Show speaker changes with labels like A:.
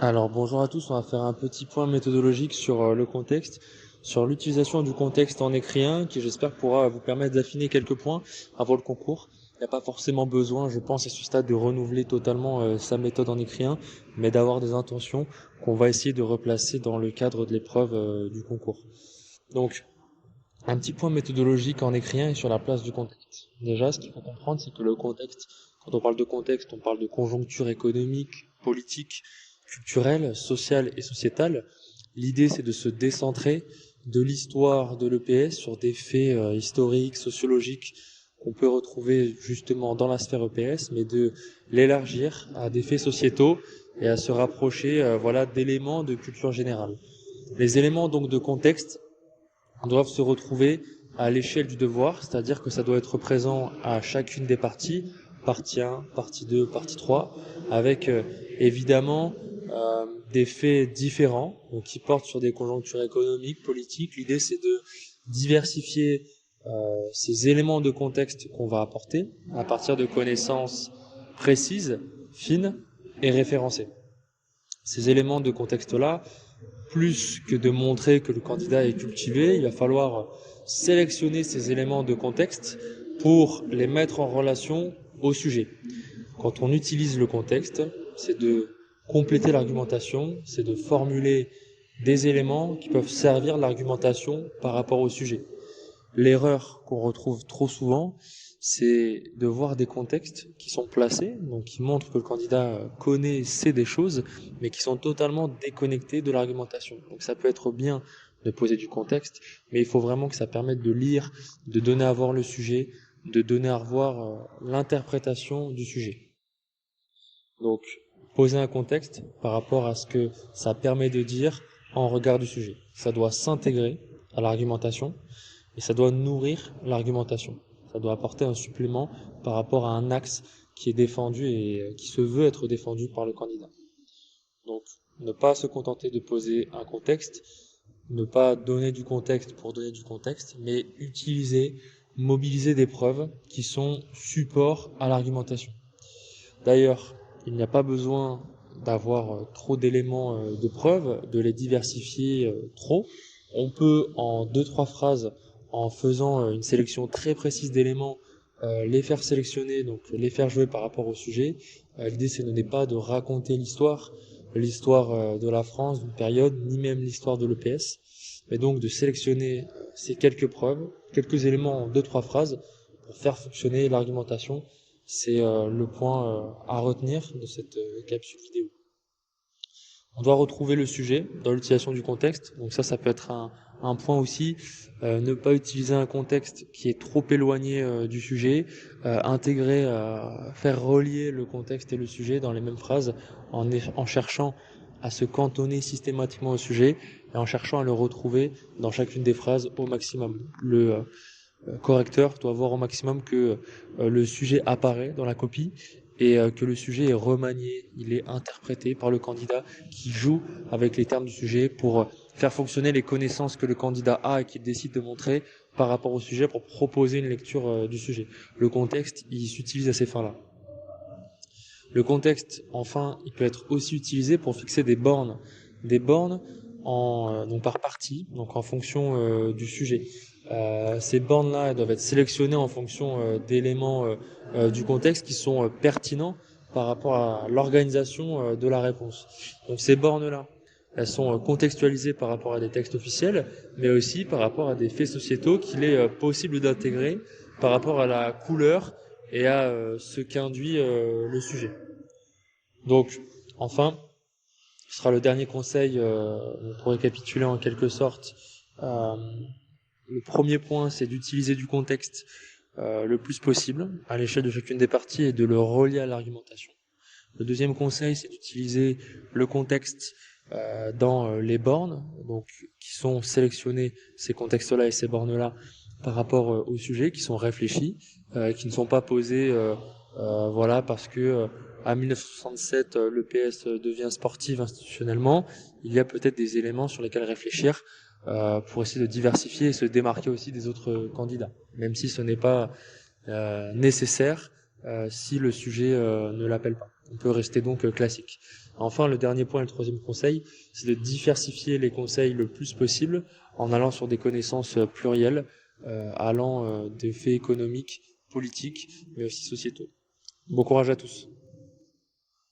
A: Alors bonjour à tous, on va faire un petit point méthodologique sur le contexte, sur l'utilisation du contexte en écrit 1 qui j'espère pourra vous permettre d'affiner quelques points avant le concours. Il n'y a pas forcément besoin, je pense, à ce stade de renouveler totalement sa méthode en écrit 1, mais d'avoir des intentions qu'on va essayer de replacer dans le cadre de l'épreuve du concours. Donc, un petit point méthodologique en écrit 1 et sur la place du contexte. Déjà, ce qu'il faut comprendre, c'est que le contexte, quand on parle de contexte, on parle de conjoncture économique, politique, culturelle, sociale et sociétale. L'idée, c'est de se décentrer de l'histoire de l'EPS sur des faits historiques, sociologiques qu'on peut retrouver justement dans la sphère EPS, mais de l'élargir à des faits sociétaux et à se rapprocher d'éléments de culture générale. Les éléments donc de contexte doivent se retrouver à l'échelle du devoir, c'est-à-dire que ça doit être présent à chacune des parties, partie 1, partie 2, partie 3, avec évidemment des faits différents, donc qui portent sur des conjonctures économiques, politiques. L'idée, c'est de diversifier ces éléments de contexte qu'on va apporter à partir de connaissances précises, fines et référencées. Ces éléments de contexte-là, plus que de montrer que le candidat est cultivé, il va falloir sélectionner ces éléments de contexte pour les mettre en relation au sujet. Quand on utilise le contexte, c'est de compléter l'argumentation, c'est de formuler des éléments qui peuvent servir l'argumentation par rapport au sujet. L'erreur qu'on retrouve trop souvent, c'est de voir des contextes qui sont placés, donc qui montrent que le candidat connaît, sait des choses, mais qui sont totalement déconnectés de l'argumentation. Donc ça peut être bien de poser du contexte, mais il faut vraiment que ça permette de lire, de donner à voir le sujet, de donner à revoir l'interprétation du sujet. Donc, poser un contexte par rapport à ce que ça permet de dire en regard du sujet. Ça doit s'intégrer à l'argumentation et ça doit nourrir l'argumentation. Ça doit apporter un supplément par rapport à un axe qui est défendu et qui se veut être défendu par le candidat. Donc, ne pas se contenter de poser un contexte, ne pas donner du contexte pour donner du contexte, mais utiliser, mobiliser des preuves qui sont support à l'argumentation. D'ailleurs, il n'y a pas besoin d'avoir trop d'éléments de preuves, de les diversifier trop. On peut, en deux, trois phrases, en faisant une sélection très précise d'éléments, les faire sélectionner, donc les faire jouer par rapport au sujet. L'idée, ce n'est pas de raconter l'histoire de la France, d'une période, ni même l'histoire de l'EPS, mais donc de sélectionner ces quelques preuves, quelques éléments en deux, trois phrases, pour faire fonctionner l'argumentation. C'est le point à retenir de cette capsule vidéo. On doit retrouver le sujet dans l'utilisation du contexte. Donc ça peut être un point aussi. Ne pas utiliser un contexte qui est trop éloigné du sujet. Intégrer, faire relier le contexte et le sujet dans les mêmes phrases en cherchant à se cantonner systématiquement au sujet et en cherchant à le retrouver dans chacune des phrases au maximum. Le correcteur doit voir au maximum que le sujet apparaît dans la copie et que le sujet est remanié, il est interprété par le candidat qui joue avec les termes du sujet pour faire fonctionner les connaissances que le candidat a et qu'il décide de montrer par rapport au sujet pour proposer une lecture du sujet. Le contexte, il s'utilise à ces fins-là. Le contexte, enfin, il peut être aussi utilisé pour fixer des bornes donc par partie, donc en fonction du sujet. Ces bornes-là, elles doivent être sélectionnées en fonction d'éléments du contexte qui sont pertinents par rapport à l'organisation de la réponse. Donc ces bornes-là, elles sont contextualisées par rapport à des textes officiels, mais aussi par rapport à des faits sociétaux qu'il est possible d'intégrer par rapport à la couleur et à ce qu'induit le sujet. Donc, enfin, ce sera le dernier conseil pour récapituler en quelque sorte. Euh, le premier point, c'est d'utiliser du contexte le plus possible à l'échelle de chacune des parties et de le relier à l'argumentation. Le deuxième conseil, c'est d'utiliser le contexte dans les bornes, donc qui sont sélectionnés ces contextes-là et ces bornes-là par rapport au sujet, qui sont réfléchis, qui ne sont pas posés parce que à 1967 l'EPS devient sportive institutionnellement. Il y a peut-être des éléments sur lesquels réfléchir pour essayer de diversifier et se démarquer aussi des autres candidats, même si ce n'est pas nécessaire si le sujet ne l'appelle pas. On peut rester donc classique. Enfin, le dernier point et le troisième conseil, c'est de diversifier les conseils le plus possible en allant sur des connaissances plurielles, allant des faits économiques, politiques, mais aussi sociétaux. Bon courage à tous.